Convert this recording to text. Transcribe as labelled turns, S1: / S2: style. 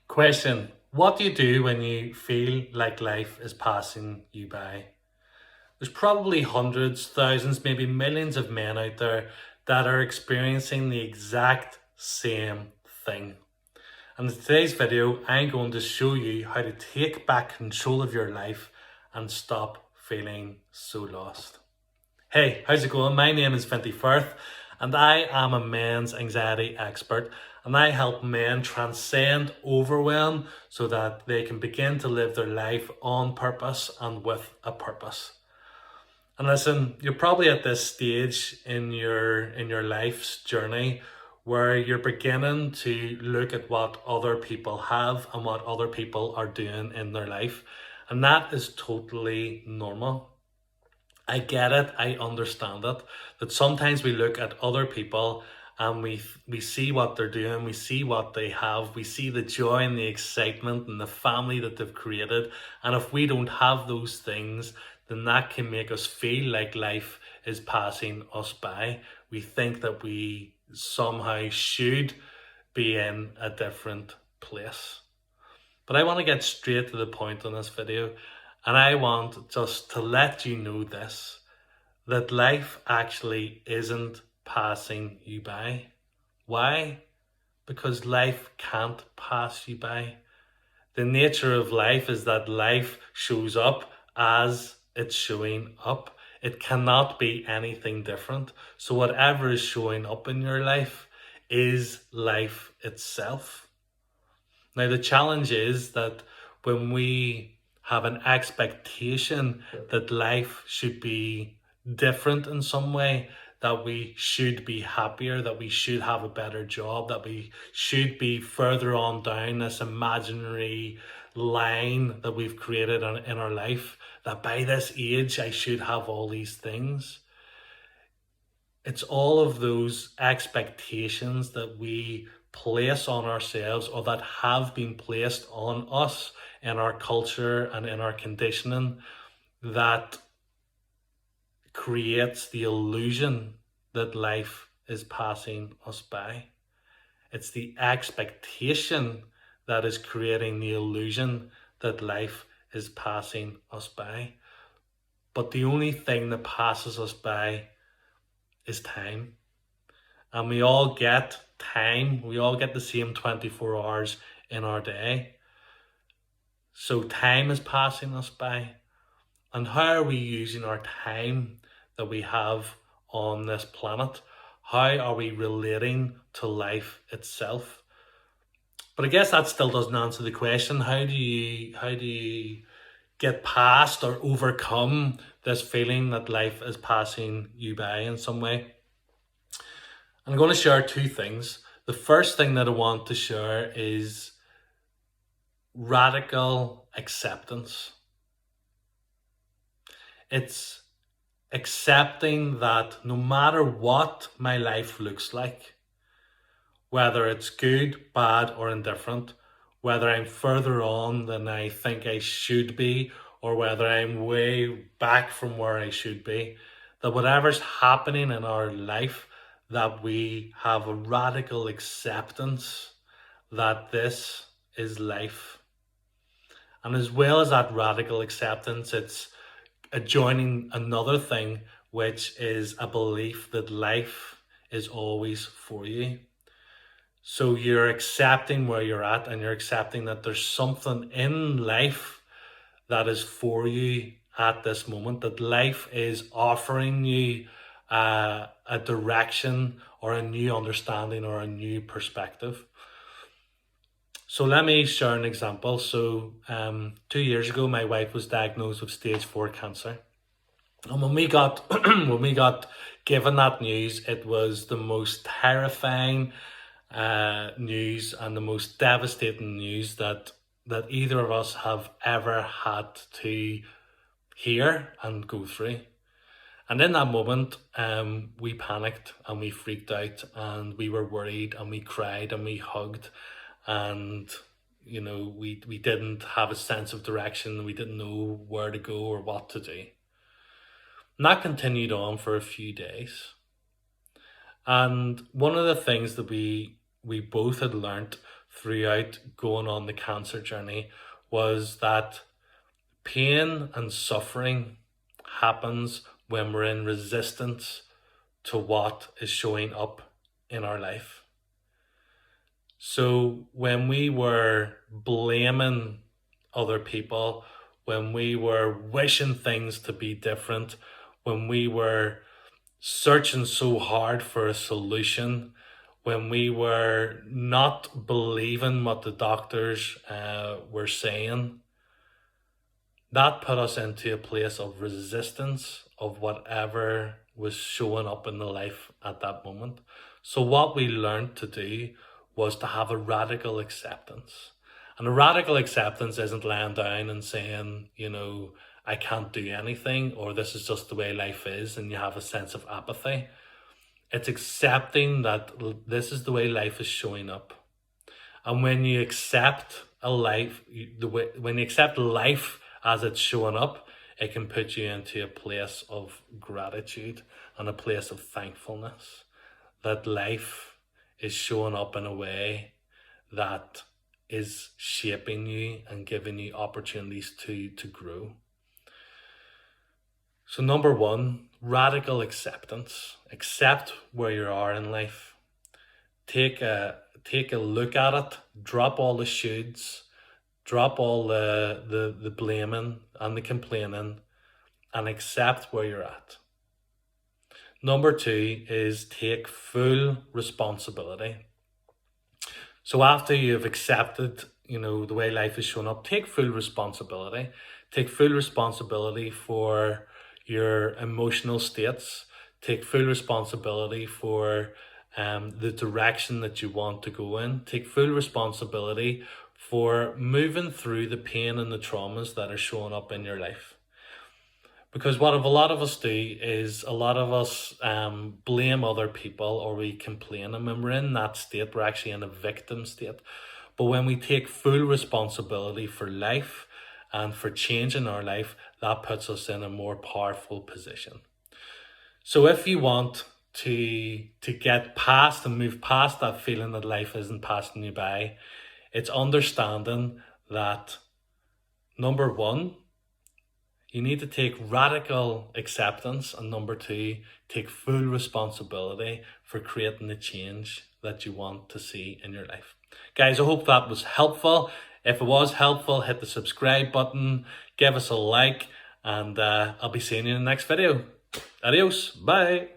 S1: Question: what do you do when you feel like life is passing you by? There's probably hundreds, thousands, maybe millions of men out there that are experiencing the exact same thing. And in today's video, I'm going to show you how to take back control of your life and stop feeling so lost. Hey, how's it going? My name is Vinty Firth, and I am a men's anxiety expert, and I help men transcend overwhelm so that they can begin to live their life on purpose and with a purpose. And listen, you're probably at this stage in your life's journey where you're beginning to look at what other people have and what other people are doing in their life, and that is totally normal. I get it. I understand it. That sometimes we look at other people and we see what they're doing, we see what they have, we see the joy and the excitement and the family that they've created. And if we don't have those things, then that can make us feel like life is passing us by. We think that we somehow should be in a different place. But I want to get straight to the point on this video, and I want just to let you know this, that life actually isn't passing you by. Why? Because life can't pass you by. The nature of life is that life shows up as it's showing up. It cannot be anything different. So whatever is showing up in your life is life itself. Now, the challenge is that when we have an expectation that life should be different in some way, that we should be happier, that we should have a better job, that we should be further on down this imaginary line that we've created in our life, that by this age I should have all these things. It's all of those expectations that we place on ourselves or that have been placed on us in our culture and in our conditioning that creates the illusion that life is passing us by. It's the expectation that is creating the illusion that life is passing us by. But the only thing that passes us by is time. And we all get time. We all get the same 24 hours in our day. So time is passing us by. And how are we using our time that we have on this planet? How are we relating to life itself? But I guess that still doesn't answer the question. How do you get past or overcome this feeling that life is passing you by in some way? I'm going to share two things. The first thing that I want to share is radical acceptance. It's accepting that no matter what my life looks like, whether it's good, bad, or indifferent, whether I'm further on than I think I should be, or whether I'm way back from where I should be, that whatever's happening in our life, that we have a radical acceptance that this is life. And as well as that radical acceptance, it's adjoining another thing, which is a belief that life is always for you. So you're accepting where you're at, and you're accepting that there's something in life that is for you at this moment, that life is offering you a direction or a new understanding or a new perspective. So let me share an example. So 2 years ago, my wife was diagnosed with stage 4 cancer. And when we got when we got given that news, it was the most terrifying news and the most devastating news that either of us have ever had to hear and go through. And in that moment, we panicked and we freaked out and we were worried and we cried and we hugged, and we didn't have a sense of direction. We didn't know where to go or what to do. And that continued on for a few days. And one of the things that we both had learnt throughout going on the cancer journey was that pain and suffering happens when we're in resistance to what is showing up in our life. So when we were blaming other people, when we were wishing things to be different, when we were searching so hard for a solution, when we were not believing what the doctors were saying, that put us into a place of resistance of whatever was showing up in the life at that moment. So what we learned to do was to have a radical acceptance. And a radical acceptance isn't laying down and saying, I can't do anything, or this is just the way life is, and you have a sense of apathy. It's accepting that this is the way life is showing up. And when you accept when you accept life as it's showing up, it can put you into a place of gratitude and a place of thankfulness that life is showing up in a way that is shaping you and giving you opportunities to grow. So number one, radical acceptance. Accept where you are in life. Take a look at it. Drop all the shoulds. Drop all the blaming and the complaining, and accept where you're at. Number two is take full responsibility. So after you've accepted, the way life is showing up, take full responsibility. Take full responsibility for your emotional states. Take full responsibility for the direction that you want to go in. Take full responsibility for moving through the pain and the traumas that are showing up in your life. Because what a lot of us do is a lot of us blame other people, or we complain, and when we're in that state, we're actually in a victim state. But when we take full responsibility for life and for change in our life, that puts us in a more powerful position. So if you want to get past and move past that feeling that life isn't passing you by, it's understanding that, number one, you need to take radical acceptance, and number two, take full responsibility for creating the change that you want to see in your life. Guys, I hope that was helpful. If it was helpful, hit the subscribe button, give us a like, and I'll be seeing you in the next video. Adios, bye.